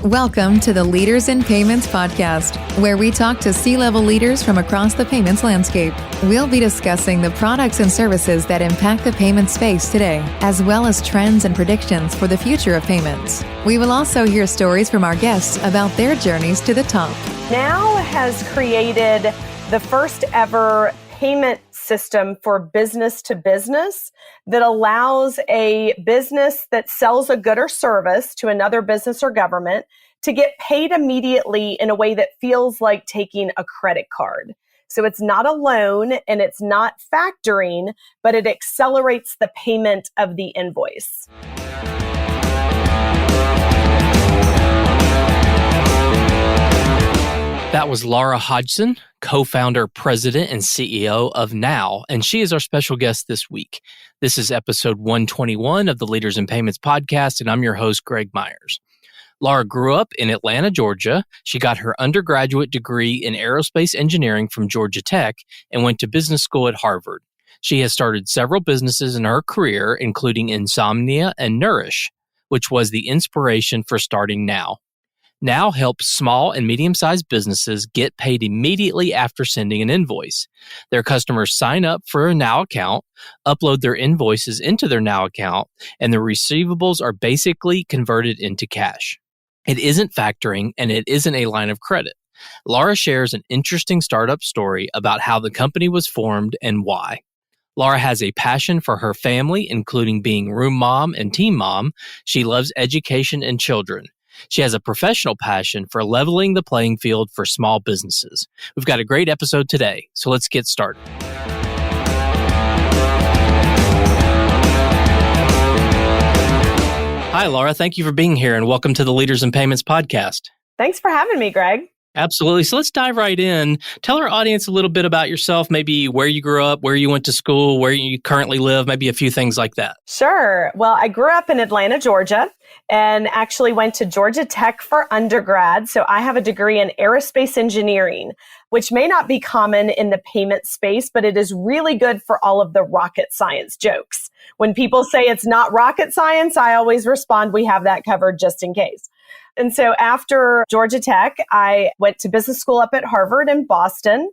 Welcome to the Leaders in Payments podcast, where we talk to C-level leaders from across the payments landscape. We'll be discussing the products and services that impact the payment space today, as well as trends and predictions for the future of payments. We will also hear stories from our guests about their journeys to the top. Now has created the first ever payment system for business to business that allows a business that sells a good or service to another business or government to get paid immediately in a way that feels like taking a credit card. So it's not a loan and it's not factoring, but it accelerates the payment of the invoice. That was Lara Hodgson, co-founder, president, and CEO of Now, and she is our special guest this week. This is episode 121 of the Leaders in Payments podcast, and I'm your host, Greg Myers. Lara grew up in Atlanta, Georgia. She got her undergraduate degree in aerospace engineering from Georgia Tech and went to business school at Harvard. She has started several businesses in her career, including Insomnia and Nourish, which was the inspiration for starting Now. Now helps small and medium-sized businesses get paid immediately after sending an invoice. Their customers sign up for a Now account, upload their invoices into their Now account, and the receivables are basically converted into cash. It isn't factoring, and it isn't a line of credit. Lara shares an interesting startup story about how the company was formed and why. Lara has a passion for her family, including being room mom and team mom. She loves education and children. She has a professional passion for leveling the playing field for small businesses. We've got a great episode today, so let's get started. Hi, Lara. Thank you for being here, and welcome to the Leaders in Payments podcast. Thanks for having me, Greg. Absolutely. So let's dive right in. Tell our audience a little bit about yourself, maybe where you grew up, where you went to school, where you currently live, maybe a few things like that. Sure. Well, I grew up in Atlanta, Georgia, and actually went to Georgia Tech for undergrad. So I have a degree in aerospace engineering, which may not be common in the payment space, but it is really good for all of the rocket science jokes. When people say it's not rocket science, I always respond, we have that covered just in case. And so after Georgia Tech, I went to business school up at Harvard in Boston.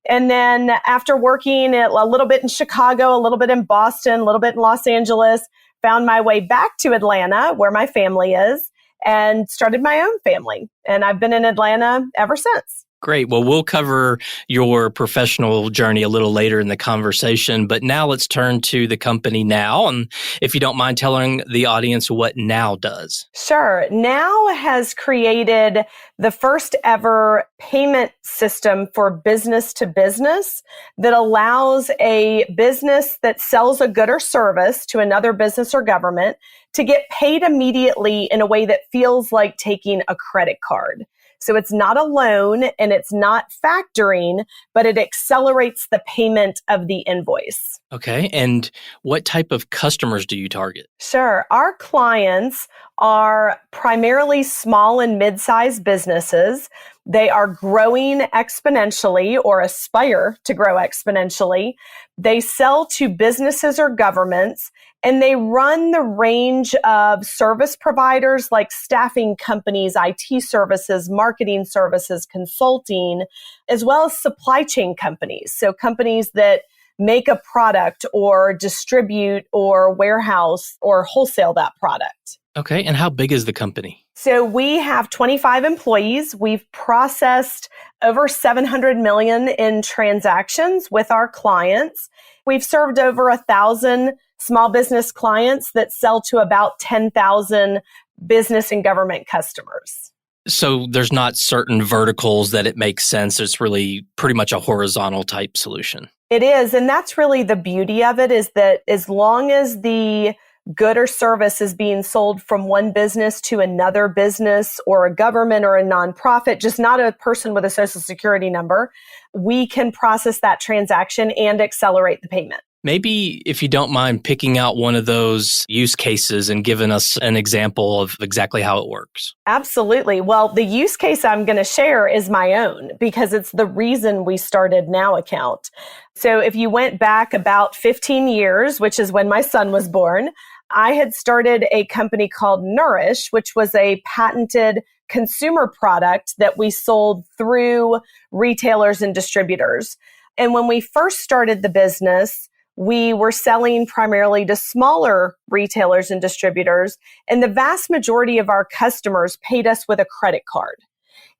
And then after working a little bit in Chicago, a little bit in Boston, a little bit in Los Angeles, found my way back to Atlanta, where my family is, and started my own family. And I've been in Atlanta ever since. Great. Well, we'll cover your professional journey a little later in the conversation, but now let's turn to the company Now. And if you don't mind telling the audience what Now does. Sure. Now has created the first ever payment system for business to business that allows a business that sells a good or service to another business or government to get paid immediately in a way that feels like taking a credit card. So it's not a loan and it's not factoring, but it accelerates the payment of the invoice. Okay. And what type of customers do you target? Sure. Our clients are primarily small and mid-sized businesses. They are growing exponentially or aspire to grow exponentially. They sell to businesses or governments, and they run the range of service providers like staffing companies, IT services, marketing services, consulting, as well as supply chain companies. So companies that make a product or distribute or warehouse or wholesale that product. Okay. And how big is the company? So we have 25 employees. We've processed over 700 million in transactions with our clients. We've served over 1,000 small business clients that sell to about 10,000 business and government customers. So there's not certain verticals that it makes sense. It's really pretty much a horizontal type solution. It is. And that's really the beauty of it, is that as long as the good or service is being sold from one business to another business or a government or a nonprofit, just not a person with a social security number, we can process that transaction and accelerate the payment. Maybe if you don't mind picking out one of those use cases and giving us an example of exactly how it works. Absolutely. Well, the use case I'm going to share is my own because it's the reason we started NowAccount. So if you went back about 15 years, which is when my son was born, I had started a company called Nourish, which was a patented consumer product that we sold through retailers and distributors. And when we first started the business, we were selling primarily to smaller retailers and distributors, and the vast majority of our customers paid us with a credit card.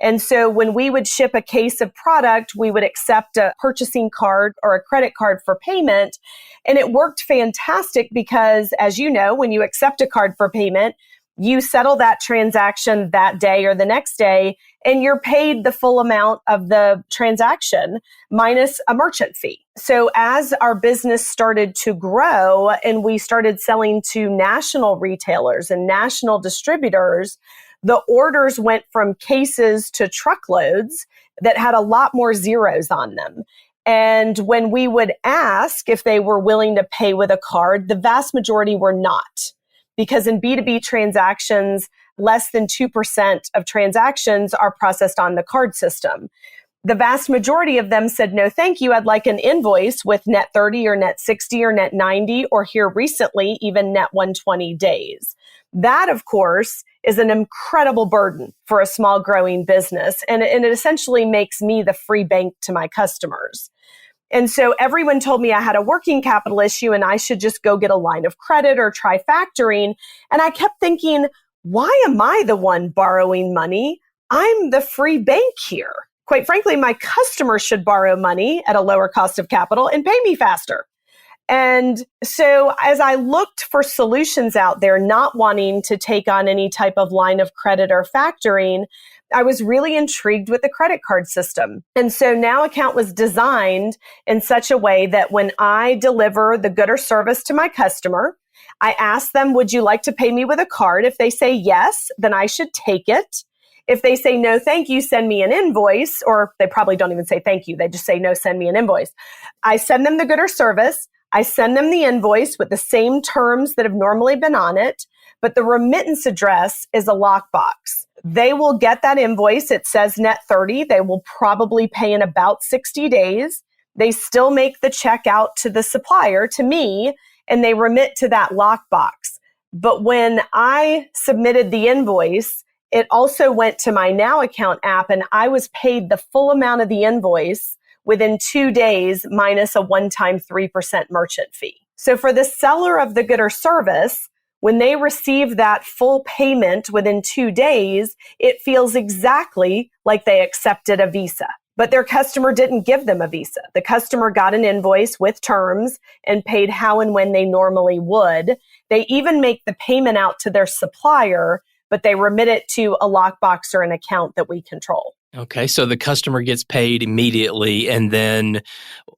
And so when we would ship a case of product, we would accept a purchasing card or a credit card for payment. And it worked fantastic because, as you know, when you accept a card for payment, you settle that transaction that day or the next day, and you're paid the full amount of the transaction minus a merchant fee. So as our business started to grow and we started selling to national retailers and national distributors, the orders went from cases to truckloads that had a lot more zeros on them. And when we would ask if they were willing to pay with a card, the vast majority were not. Because in B2B transactions, less than 2% of transactions are processed on the card system. The vast majority of them said, no, thank you. I'd like an invoice with net 30 or net 60 or net 90, or here recently, even net 120 days. That, of course, is an incredible burden for a small growing business. And it essentially makes me the free bank to my customers. And so everyone told me I had a working capital issue and I should just go get a line of credit or try factoring. And I kept thinking, why am I the one borrowing money? I'm the free bank here. Quite frankly, my customers should borrow money at a lower cost of capital and pay me faster. And so as I looked for solutions out there, not wanting to take on any type of line of credit or factoring, I was really intrigued with the credit card system. And so NowAccount was designed in such a way that when I deliver the good or service to my customer, I ask them, would you like to pay me with a card? If they say yes, then I should take it. If they say no, thank you, send me an invoice, or they probably don't even say thank you. They just say no, send me an invoice. I send them the good or service. I send them the invoice with the same terms that have normally been on it, but the remittance address is a lockbox. They will get that invoice. It says net 30. They will probably pay in about 60 days. They still make the check out to the supplier, to me, and they remit to that lockbox. But when I submitted the invoice, it also went to my NowAccount app, and I was paid the full amount of the invoice within 2 days minus a one-time 3% merchant fee. So for the seller of the good or service, when they receive that full payment within 2 days, it feels exactly like they accepted a Visa. But their customer didn't give them a Visa. The customer got an invoice with terms and paid how and when they normally would. They even make the payment out to their supplier, but they remit it to a lockbox or an account that we control. Okay, so the customer gets paid immediately, and then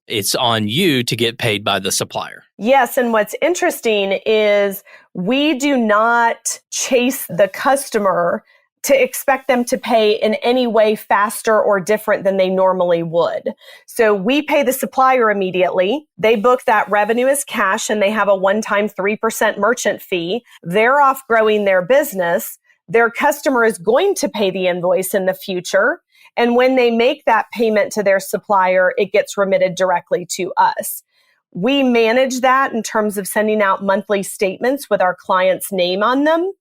it's on you to get paid by the supplier. Yes, and what's interesting is we do not chase the customer to expect them to pay in any way faster or different than they normally would. So we pay the supplier immediately. They book that revenue as cash, and they have a one-time 3% merchant fee. They're off growing their business. Their customer is going to pay the invoice in the future. And when they make that payment to their supplier, it gets remitted directly to us. We manage that in terms of sending out monthly statements with our client's name on them,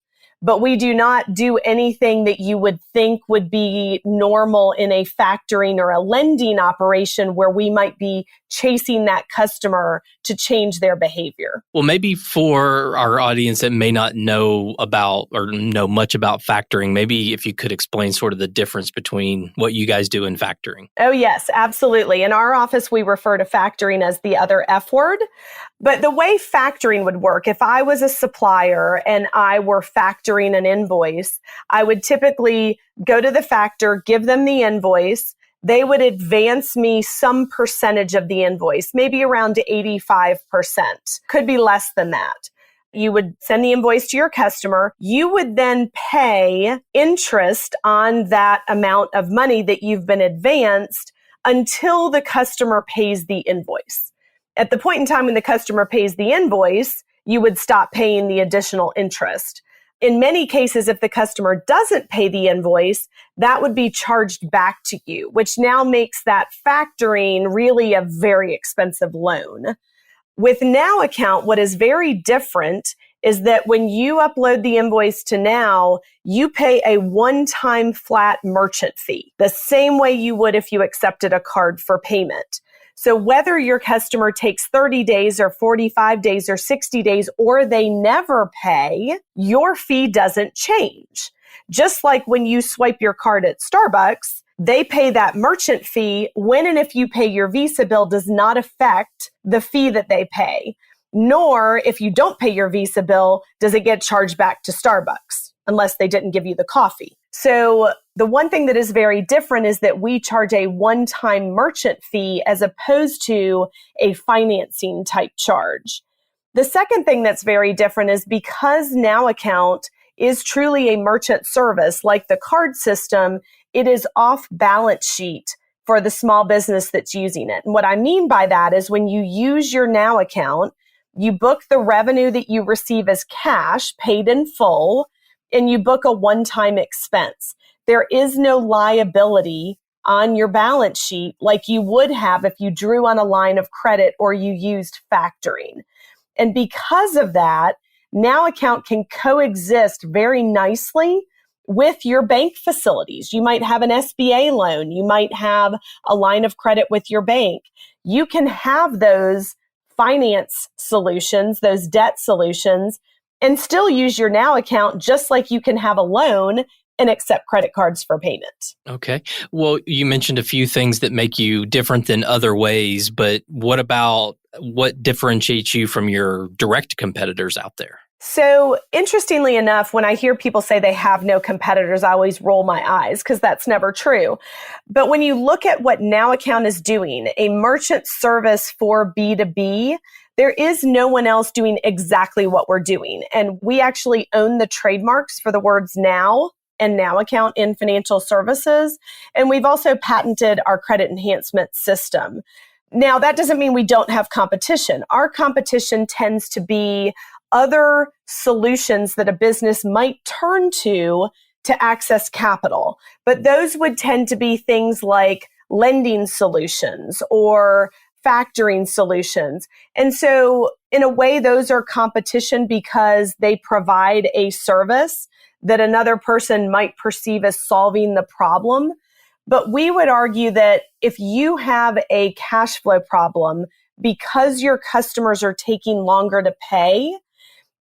but we do not do anything that you would think would be normal in a factoring or a lending operation where we might be chasing that customer to change their behavior. Well, maybe for our audience that may not know about or know much about factoring, maybe if you could explain sort of the difference between what you guys do in factoring. Oh, yes, absolutely. In our office, we refer to factoring as the other F word. But the way factoring would work, if I was a supplier and I were factoring an invoice, I would typically go to the factor, give them the invoice. They would advance me some percentage of the invoice, maybe around 85%. Could be less than that. You would send the invoice to your customer. You would then pay interest on that amount of money that you've been advanced until the customer pays the invoice. At the point in time when the customer pays the invoice, you would stop paying the additional interest. In many cases, if the customer doesn't pay the invoice, that would be charged back to you, which now makes that factoring really a very expensive loan. With NowAccount, what is very different is that when you upload the invoice to Now, you pay a one-time flat merchant fee, the same way you would if you accepted a card for payment. So whether your customer takes 30 days or 45 days or 60 days, or they never pay, your fee doesn't change. Just like when you swipe your card at Starbucks, they pay that merchant fee. When and if you pay your Visa bill does not affect the fee that they pay. Nor if you don't pay your Visa bill, does it get charged back to Starbucks, unless they didn't give you the coffee. So the one thing that is very different is that we charge a one-time merchant fee as opposed to a financing type charge. The second thing that's very different is because NowAccount is truly a merchant service like the card system, it is off balance sheet for the small business that's using it. And what I mean by that is when you use your NowAccount, you book the revenue that you receive as cash paid in full, and you book a one-time expense. There is no liability on your balance sheet like you would have if you drew on a line of credit or you used factoring. And because of that, NowAccount can coexist very nicely with your bank facilities. You might have an SBA loan. You might have a line of credit with your bank. You can have those finance solutions, those debt solutions, and still use your NowAccount just like you can have a loan and accept credit cards for payment. Okay. Well, you mentioned a few things that make you different than other ways, but what differentiates you from your direct competitors out there? So interestingly enough, when I hear people say they have no competitors, I always roll my eyes because that's never true. But when you look at what NowAccount is doing, a merchant service for B2B, there is no one else doing exactly what we're doing. And we actually own the trademarks for the words Now and NowAccount in financial services. And we've also patented our credit enhancement system. Now, that doesn't mean we don't have competition. Our competition tends to be other solutions that a business might turn to access capital. But those would tend to be things like lending solutions or factoring solutions. And so in a way, those are competition because they provide a service that another person might perceive as solving the problem. But we would argue that if you have a cash flow problem because your customers are taking longer to pay,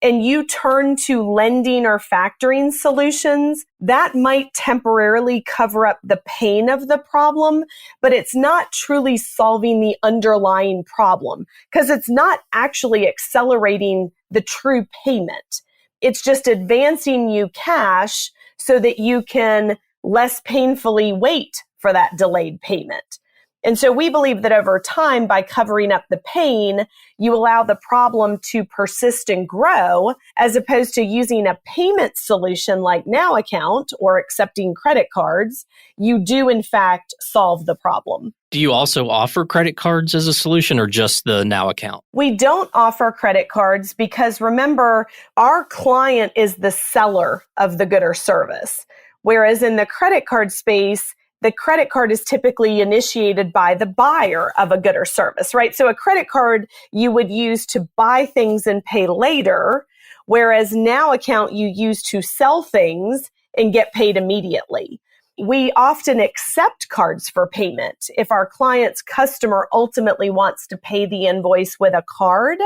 and you turn to lending or factoring solutions, that might temporarily cover up the pain of the problem, but it's not truly solving the underlying problem because it's not actually accelerating the true payment. It's just advancing you cash so that you can less painfully wait for that delayed payment. And so we believe that over time, by covering up the pain, you allow the problem to persist and grow, as opposed to using a payment solution like NowAccount or accepting credit cards. You do, in fact, solve the problem. Do you also offer credit cards as a solution or just the NowAccount? We don't offer credit cards because, remember, our client is the seller of the good or service. Whereas in the credit card space, the credit card is typically initiated by the buyer of a good or service, right? So a credit card you would use to buy things and pay later, whereas NowAccount you use to sell things and get paid immediately. We often accept cards for payment if our client's customer ultimately wants to pay the invoice with a card,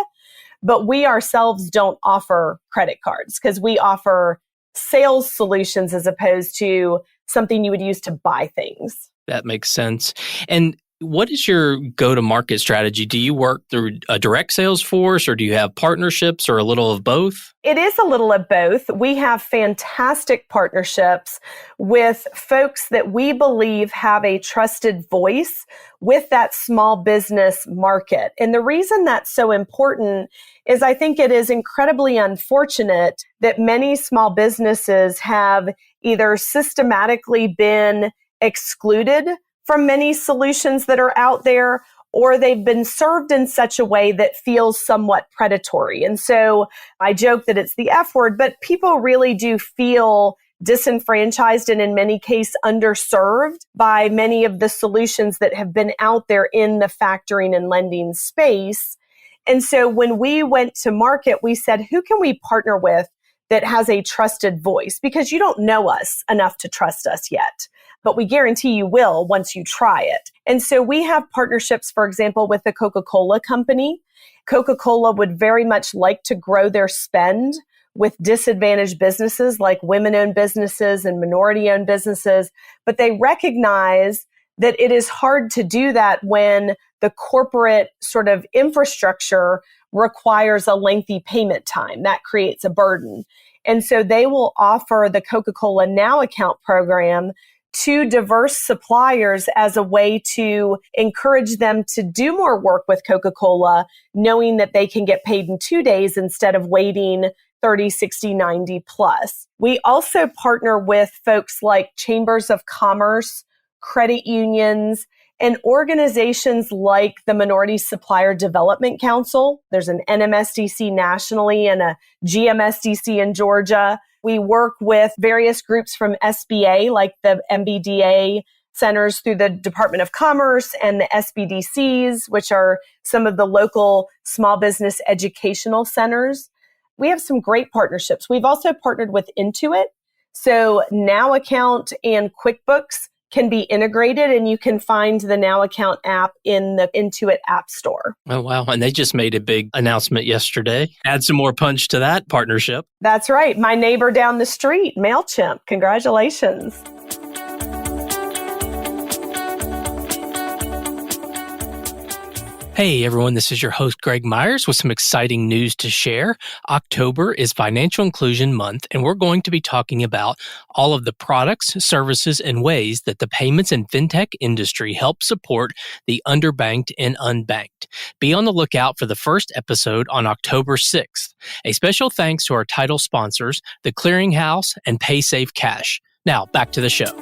but we ourselves don't offer credit cards because we offer sales solutions as opposed to something you would use to buy things. That makes sense. And what is your go-to-market strategy? Do you work through a direct sales force or do you have partnerships or a little of both? It is a little of both. We have fantastic partnerships with folks that we believe have a trusted voice with that small business market. And the reason that's so important is I think it is incredibly unfortunate that many small businesses have either systematically been excluded from many solutions that are out there, or they've been served in such a way that feels somewhat predatory. And so I joke that it's the F word, but people really do feel disenfranchised and in many cases underserved by many of the solutions that have been out there in the factoring and lending space. And so when we went to market, we said, who can we partner with that has a trusted voice? Because you don't know us enough to trust us yet, but we guarantee you will once you try it. And so we have partnerships, for example, with the Coca-Cola company. Coca-Cola would very much like to grow their spend with disadvantaged businesses like women-owned businesses and minority-owned businesses, but they recognize that it is hard to do that when the corporate sort of infrastructure requires a lengthy payment time. That creates a burden. And so they will offer the Coca-Cola NowAccount program to diverse suppliers as a way to encourage them to do more work with Coca-Cola, knowing that they can get paid in 2 days instead of waiting 30, 60, 90 plus. We also partner with folks like chambers of commerce, credit unions, and organizations like the Minority Supplier Development Council. There's an NMSDC nationally and a GMSDC in Georgia. We work with various groups from SBA, like the MBDA centers through the Department of Commerce, and the SBDCs, which are some of the local small business educational centers. We have some great partnerships. We've also partnered with Intuit. So NowAccount and QuickBooks can be integrated, and you can find the NowAccount app in the Intuit App Store. Oh, wow. And they just made a big announcement yesterday. Add some more punch to that partnership. That's right. My neighbor down the street, MailChimp. Congratulations. Hey everyone, this is your host Greg Myers with some exciting news to share. October is Financial Inclusion Month, and we're going to be talking about all of the products, services, and ways that the payments and fintech industry help support the underbanked and unbanked. Be on the lookout for the first episode on October 6th. A special thanks to our title sponsors, The Clearinghouse and PaySafe Cash. Now, back to the show.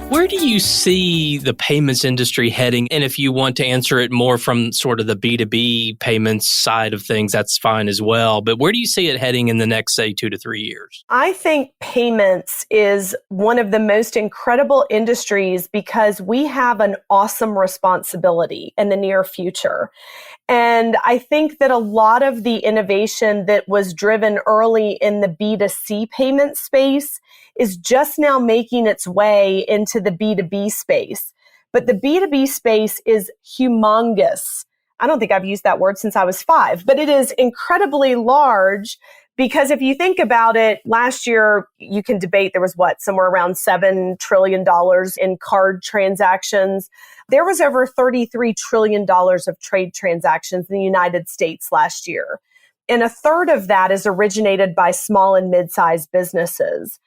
Where do you see the payments industry heading? And if you want to answer it more from sort of the B2B payments side of things, that's fine as well. But where do you see it heading in the next, say, 2 to 3 years? I think payments is one of the most incredible industries because we have an awesome responsibility in the near future. And I think that a lot of the innovation that was driven early in the B2C payment space is just now making its way into the B2B space. But the B2B space is humongous. I don't think I've used that word since I was 5, but it is incredibly large because if you think about it, last year, you can debate there was somewhere around $7 trillion in card transactions. There was over $33 trillion of trade transactions in the United States last year. And a third of that is originated by small and mid-sized businesses.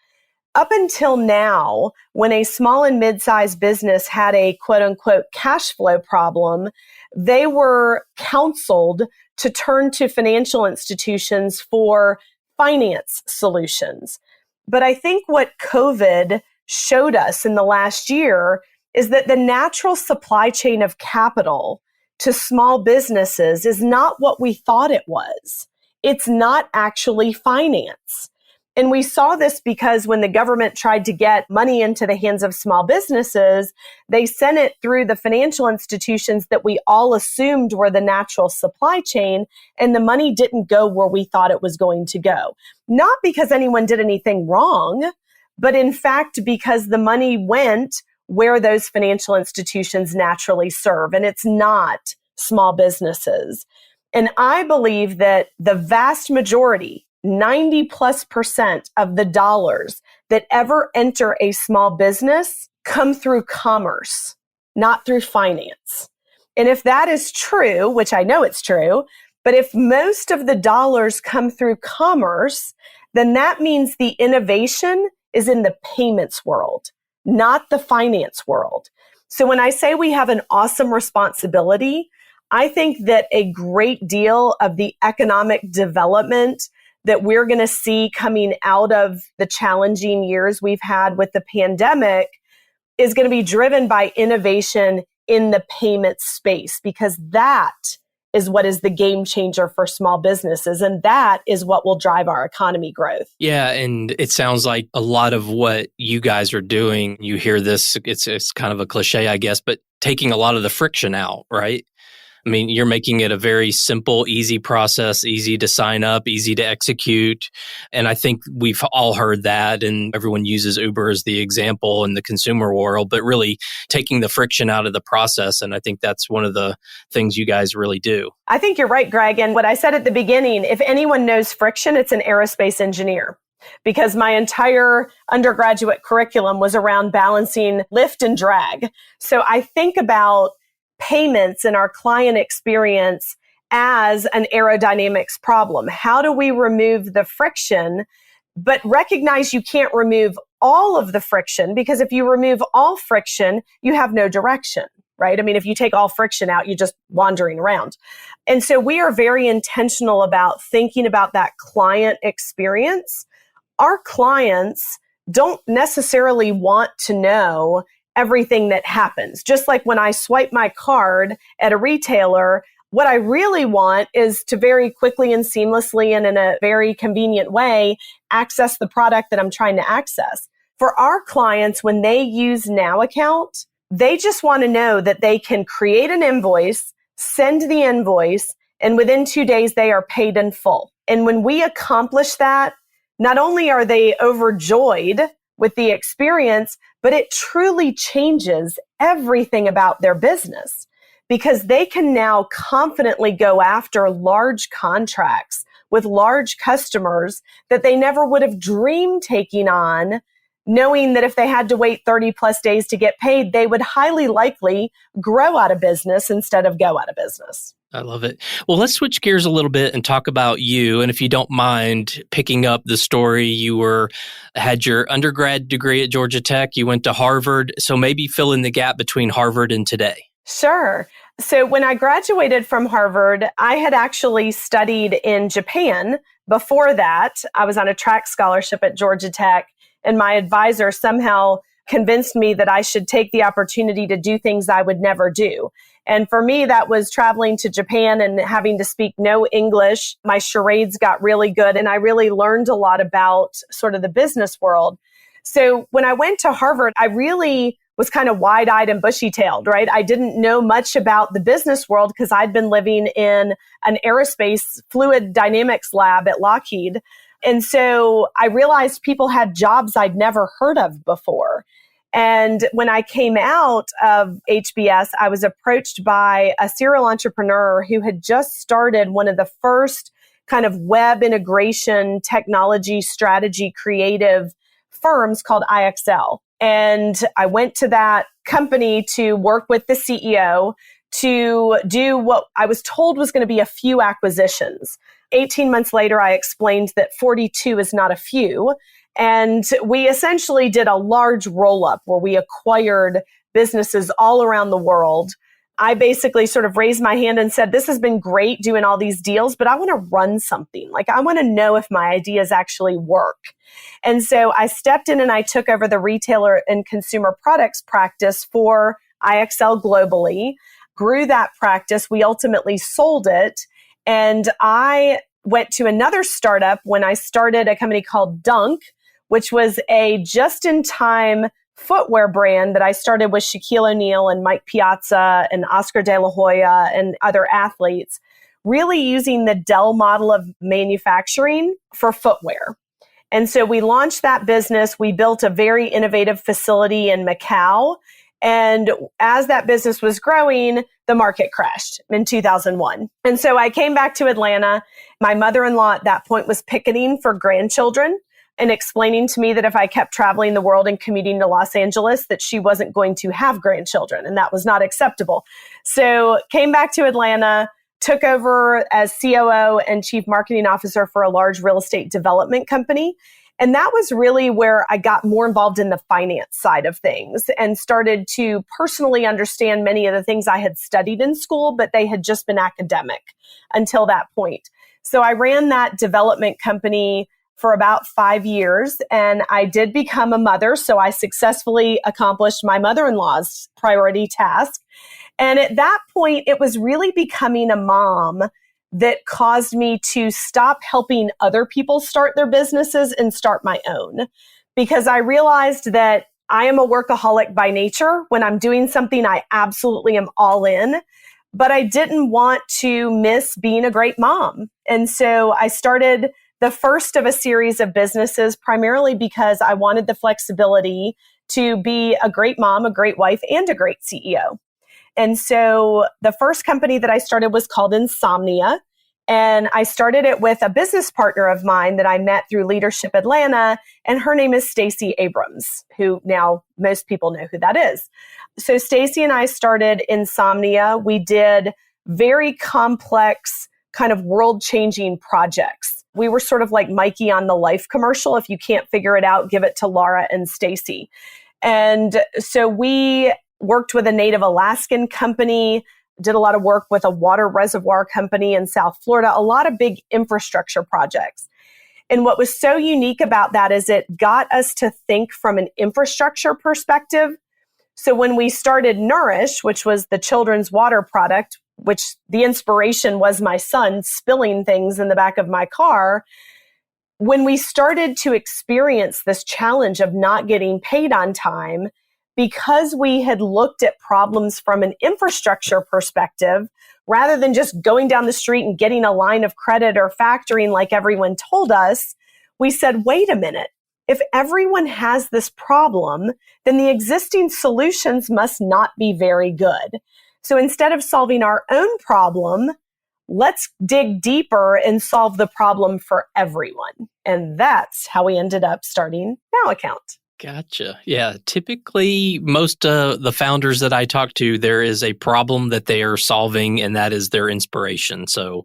Up until now, when a small and mid-sized business had a quote unquote cash flow problem, they were counseled to turn to financial institutions for finance solutions. But I think what COVID showed us in the last year is that the natural supply chain of capital to small businesses is not what we thought it was. It's not actually finance. And we saw this because when the government tried to get money into the hands of small businesses, they sent it through the financial institutions that we all assumed were the natural supply chain, and the money didn't go where we thought it was going to go. Not because anyone did anything wrong, but in fact, because the money went where those financial institutions naturally serve, and it's not small businesses. And I believe that the vast majority, 90+% of the dollars that ever enter a small business come through commerce, not through finance. And if that is true, which I know it's true, but if most of the dollars come through commerce, then that means the innovation is in the payments world, not the finance world. So when I say we have an awesome responsibility, I think that a great deal of the economic development that we're going to see coming out of the challenging years we've had with the pandemic is going to be driven by innovation in the payment space, because that is what is the game changer for small businesses. And that is what will drive our economy growth. Yeah. And it sounds like a lot of what you guys are doing, you hear this, it's kind of a cliche, I guess, but taking a lot of the friction out, right? I mean, you're making it a very simple, easy process, easy to sign up, easy to execute. And I think we've all heard that, and everyone uses Uber as the example in the consumer world, but really taking the friction out of the process. And I think that's one of the things you guys really do. I think you're right, Greg. And what I said at the beginning, if anyone knows friction, it's an aerospace engineer. Because my entire undergraduate curriculum was around balancing lift and drag. So I think about payments and our client experience as an aerodynamics problem. How do we remove the friction, but recognize you can't remove all of the friction, because if you remove all friction, you have no direction, right? I mean, if you take all friction out, you're just wandering around. And so we are very intentional about thinking about that client experience. Our clients don't necessarily want to know everything that happens. Just like when I swipe my card at a retailer, what I really want is to very quickly and seamlessly and in a very convenient way access the product that I'm trying to access. For our clients, when they use NowAccount, they just want to know that they can create an invoice, send the invoice, and within 2 days, they are paid in full. And when we accomplish that, not only are they overjoyed with the experience, but it truly changes everything about their business, because they can now confidently go after large contracts with large customers that they never would have dreamed taking on, knowing that if they had to wait 30 plus days to get paid, they would highly likely grow out of business instead of go out of business. I love it. Well, let's switch gears a little bit and talk about you. And if you don't mind picking up the story, you had your undergrad degree at Georgia Tech, you went to Harvard. So maybe fill in the gap between Harvard and today. Sure. So when I graduated from Harvard, I had actually studied in Japan. Before that, I was on a track scholarship at Georgia Tech, and my advisor somehow convinced me that I should take the opportunity to do things I would never do. And for me, that was traveling to Japan and having to speak no English. My charades got really good, and I really learned a lot about sort of the business world. So when I went to Harvard, I really was kind of wide-eyed and bushy-tailed, right? I didn't know much about the business world because I'd been living in an aerospace fluid dynamics lab at Lockheed. And so I realized people had jobs I'd never heard of before. And when I came out of HBS, I was approached by a serial entrepreneur who had just started one of the first kind of web integration technology strategy creative firms called IXL. And I went to that company to work with the CEO to do what I was told was going to be a few acquisitions. 18 months later, I explained that 42 is not a few. And we essentially did a large roll-up where we acquired businesses all around the world. I basically sort of raised my hand and said, this has been great doing all these deals, but I want to run something. Like, I want to know if my ideas actually work. And so I stepped in and I took over the retailer and consumer products practice for IXL globally, grew that practice. We ultimately sold it. And I went to another startup when I started a company called Dunk, which was a just-in-time footwear brand that I started with Shaquille O'Neal and Mike Piazza and Oscar De La Hoya and other athletes, really using the Dell model of manufacturing for footwear. And so we launched that business. We built a very innovative facility in Macau. And as that business was growing, the market crashed in 2001. And so I came back to Atlanta. My mother-in-law at that point was picketing for grandchildren and explaining to me that if I kept traveling the world and commuting to Los Angeles, that she wasn't going to have grandchildren, and that was not acceptable. So came back to Atlanta, took over as COO and Chief Marketing Officer for a large real estate development company. And that was really where I got more involved in the finance side of things and started to personally understand many of the things I had studied in school, but they had just been academic until that point. So I ran that development company for about 5 years, and I did become a mother. So I successfully accomplished my mother-in-law's priority task. And at that point, it was really becoming a mom that caused me to stop helping other people start their businesses and start my own. Because I realized that I am a workaholic by nature. When I'm doing something, I absolutely am all in. But I didn't want to miss being a great mom. And so I started the first of a series of businesses, primarily because I wanted the flexibility to be a great mom, a great wife, and a great CEO. And so the first company that I started was called Insomnia. And I started it with a business partner of mine that I met through Leadership Atlanta. And her name is Stacey Abrams, who now most people know who that is. So Stacey and I started Insomnia. We did very complex, kind of world-changing projects. We were sort of like Mikey on the Life commercial. If you can't figure it out, give it to Lara and Stacey. And so we worked with a native Alaskan company, did a lot of work with a water reservoir company in South Florida, a lot of big infrastructure projects. And what was so unique about that is it got us to think from an infrastructure perspective. So when we started Nourish, which was the children's water product, which the inspiration was my son spilling things in the back of my car, when we started to experience this challenge of not getting paid on time, because we had looked at problems from an infrastructure perspective, rather than just going down the street and getting a line of credit or factoring like everyone told us, we said, wait a minute. If everyone has this problem, then the existing solutions must not be very good. So instead of solving our own problem, let's dig deeper and solve the problem for everyone. And that's how we ended up starting NowAccount. Gotcha. Yeah. Typically, most the founders that I talk to, there is a problem that they are solving, and that is their inspiration. So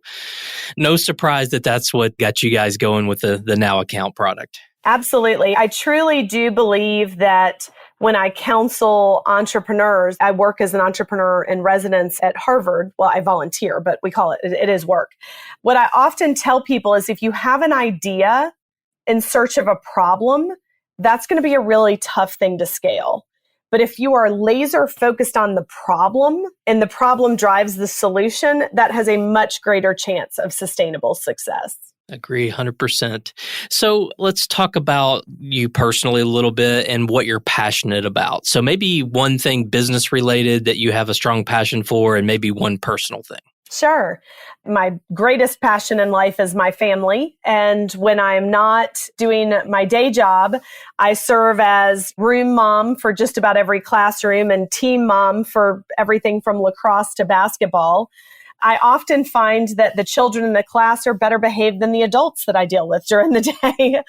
no surprise that that's what got you guys going with the NowAccount product. Absolutely. I truly do believe that when I counsel entrepreneurs, I work as an entrepreneur in residence at Harvard. Well, I volunteer, but we call it is work. What I often tell people is if you have an idea in search of a problem, that's going to be a really tough thing to scale. But if you are laser focused on the problem and the problem drives the solution, that has a much greater chance of sustainable success. Agree 100%. So let's talk about you personally a little bit and what you're passionate about. So maybe one thing business related that you have a strong passion for, and maybe one personal thing. Sure. My greatest passion in life is my family. And when I'm not doing my day job, I serve as room mom for just about every classroom and team mom for everything from lacrosse to basketball. I often find that the children in the class are better behaved than the adults that I deal with during the day.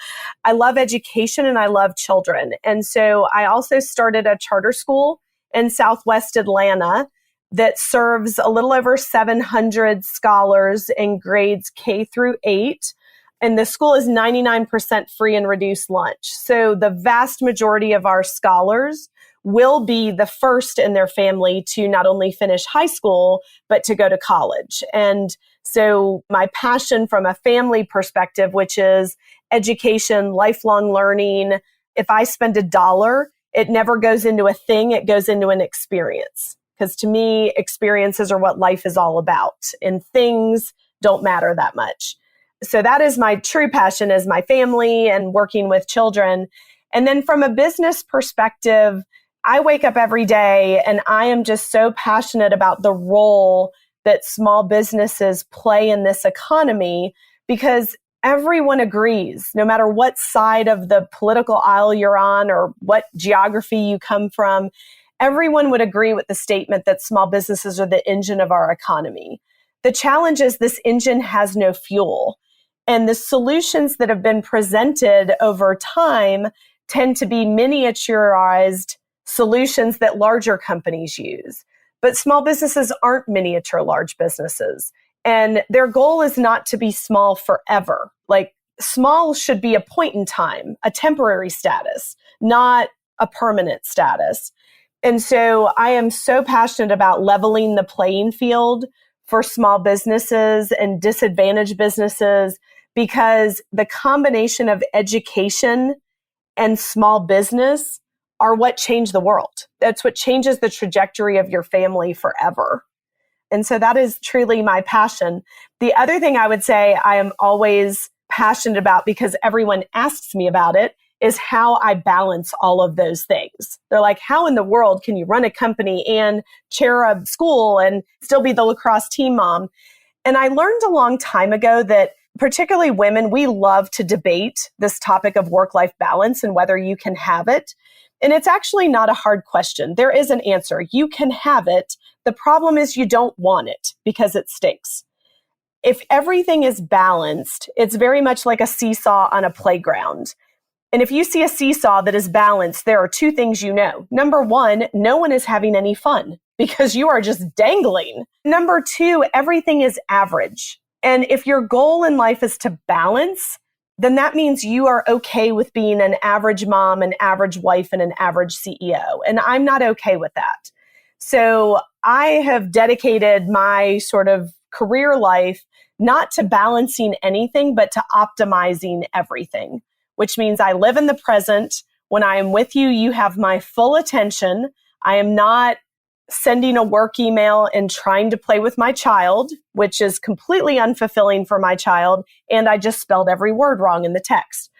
I love education and I love children. And so I also started a charter school in Southwest Atlanta that serves a little over 700 scholars in grades K through 8. And the school is 99% free and reduced lunch. So the vast majority of our scholars will be the first in their family to not only finish high school, but to go to college. And so my passion from a family perspective, which is education, lifelong learning, if I spend $1, it never goes into a thing, it goes into an experience. Because to me, experiences are what life is all about, and things don't matter that much. So that is my true passion, is my family and working with children. And then from a business perspective, I wake up every day and I am just so passionate about the role that small businesses play in this economy, because everyone agrees, no matter what side of the political aisle you're on or what geography you come from, everyone would agree with the statement that small businesses are the engine of our economy. The challenge is this engine has no fuel. And the solutions that have been presented over time tend to be miniaturized solutions that larger companies use. But small businesses aren't miniature large businesses. And their goal is not to be small forever. Like, small should be a point in time, a temporary status, not a permanent status. And so I am so passionate about leveling the playing field for small businesses and disadvantaged businesses, because the combination of education and small business are what change the world. That's what changes the trajectory of your family forever. And so that is truly my passion. The other thing I would say I am always passionate about, because everyone asks me about it, is how I balance all of those things. They're like, how in the world can you run a company and chair a school and still be the lacrosse team mom? And I learned a long time ago that particularly women, we love to debate this topic of work-life balance and whether you can have it. And it's actually not a hard question. There is an answer. You can have it. The problem is you don't want it because it stinks. If everything is balanced, it's very much like a seesaw on a playground. And if you see a seesaw that is balanced, there are two things you know. Number one, no one is having any fun because you are just dangling. Number two, everything is average. And if your goal in life is to balance, then that means you are okay with being an average mom, an average wife, and an average CEO. And I'm not okay with that. So I have dedicated my sort of career life not to balancing anything, but to optimizing everything, which means I live in the present. When I am with you, you have my full attention. I am not sending a work email and trying to play with my child, which is completely unfulfilling for my child. And I just spelled every word wrong in the text.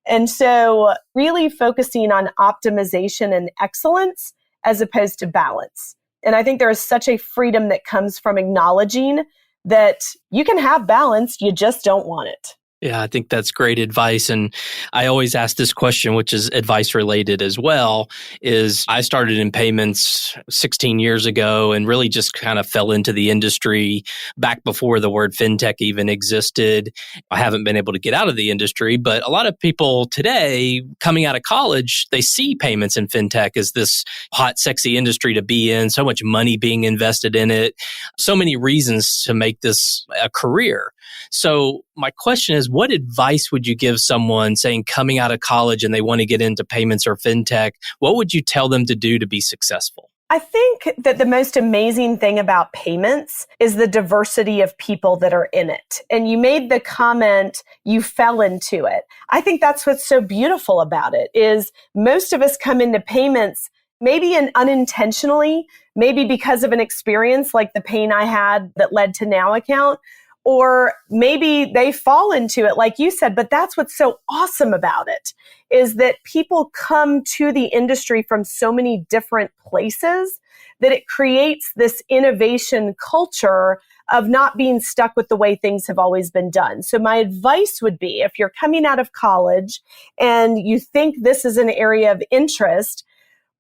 And so really focusing on optimization and excellence as opposed to balance. And I think there is such a freedom that comes from acknowledging that you can have balance, you just don't want it. Yeah, I think that's great advice. And I always ask this question, which is advice related as well, is I started in payments 16 years ago and really just kind of fell into the industry back before the word fintech even existed. I haven't been able to get out of the industry, but a lot of people today coming out of college, they see payments and fintech as this hot, sexy industry to be in, so much money being invested in it, so many reasons to make this a career. So my question is, what advice would you give someone saying coming out of college and they want to get into payments or fintech? What would you tell them to do to be successful? I think that the most amazing thing about payments is the diversity of people that are in it. And you made the comment, you fell into it. I think that's what's so beautiful about it is most of us come into payments maybe unintentionally, maybe because of an experience like the pain I had that led to NowAccount. Or maybe they fall into it, like you said, but that's what's so awesome about it, is that people come to the industry from so many different places that it creates this innovation culture of not being stuck with the way things have always been done. So my advice would be, if you're coming out of college and you think this is an area of interest,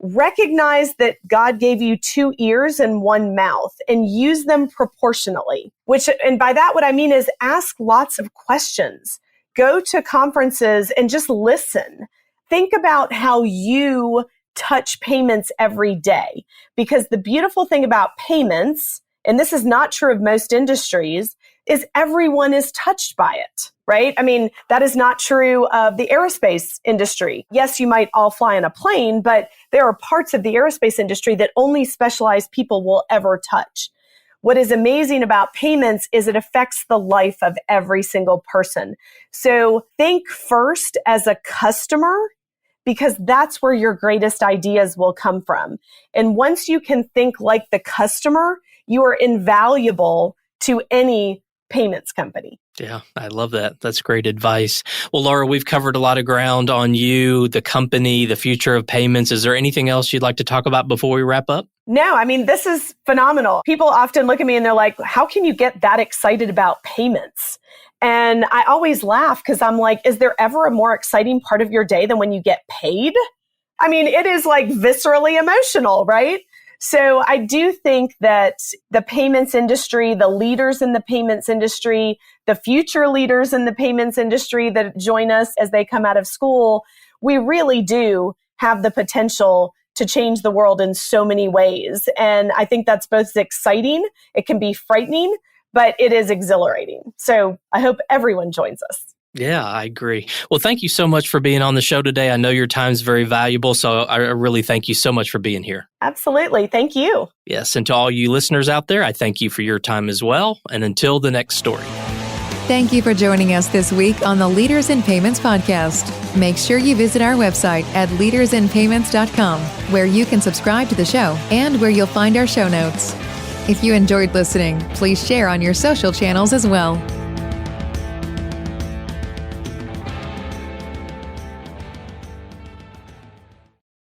recognize that God gave you 2 ears and 1 mouth and use them proportionally, and by that, what I mean is ask lots of questions, go to conferences and just listen. Think about how you touch payments every day, because the beautiful thing about payments, and this is not true of most industries, is everyone is touched by it, right? I mean, that is not true of the aerospace industry. Yes, you might all fly on a plane, but there are parts of the aerospace industry that only specialized people will ever touch. What is amazing about payments is it affects the life of every single person. So think first as a customer, because that's where your greatest ideas will come from. And once you can think like the customer, you are invaluable to any payments company. Yeah, I love that. That's great advice. Well, Lara, we've covered a lot of ground on you, the company, the future of payments. Is there anything else you'd like to talk about before we wrap up? No, I mean, this is phenomenal. People often look at me and they're like, how can you get that excited about payments? And I always laugh because I'm like, is there ever a more exciting part of your day than when you get paid? I mean, it is like viscerally emotional, right? So I do think that the payments industry, the leaders in the payments industry, the future leaders in the payments industry that join us as they come out of school, we really do have the potential to change the world in so many ways. And I think that's both exciting, it can be frightening, but it is exhilarating. So I hope everyone joins us. Yeah, I agree. Well, thank you so much for being on the show today. I know your time's very valuable, so I really thank you so much for being here. Absolutely. Thank you. Yes, and to all you listeners out there, I thank you for your time as well. And until the next story. Thank you for joining us this week on the Leaders in Payments podcast. Make sure you visit our website at leadersinpayments.com, where you can subscribe to the show and where you'll find our show notes. If you enjoyed listening, please share on your social channels as well.